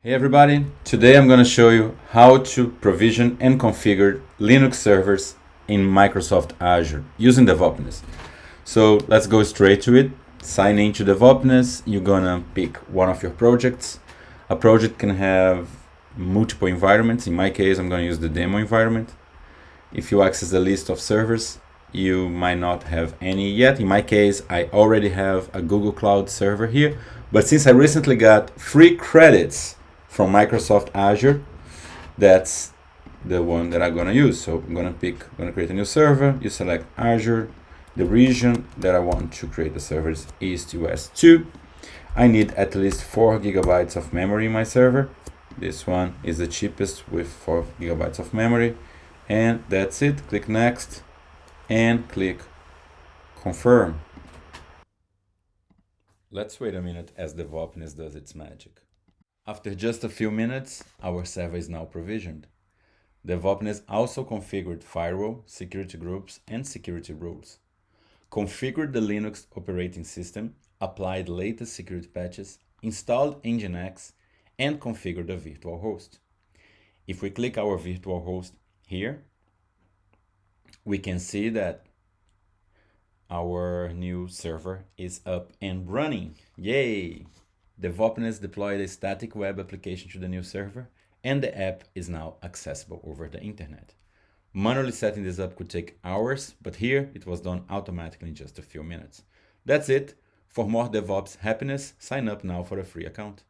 Hey everybody, today I'm going to show you how to provision and configure Linux servers in Microsoft Azure using DevOpness. So let's go straight to it. Sign into DevOpness, you're going to pick one of your projects. A project can have multiple environments. In my case, I'm going to use the demo environment. If you access the list of servers, you might not have any yet. In my case, I already have a Google Cloud server here, but since I recently got free credits from Microsoft Azure, that's the one that I'm gonna use. So I'm gonna create a new server. You select Azure. The region that I want to create the server is East US 2. I need at least 4 gigabytes of memory in my server. This one is the cheapest with 4 gigabytes of memory. And that's it. Click next and click confirm. Let's wait a minute as DevOpness does its magic. After just a few minutes, our server is now provisioned. DevOpness also configured firewall, security groups, and security rules. Configured the Linux operating system, applied latest security patches, installed Nginx, and configured the virtual host. If we click our virtual host here, we can see that our new server is up and running. Yay! DevOpness deployed a static web application to the new server, and the app is now accessible over the internet. Manually setting this up could take hours, but here it was done automatically in just a few minutes. That's it. For more DevOps happiness, sign up now for a free account.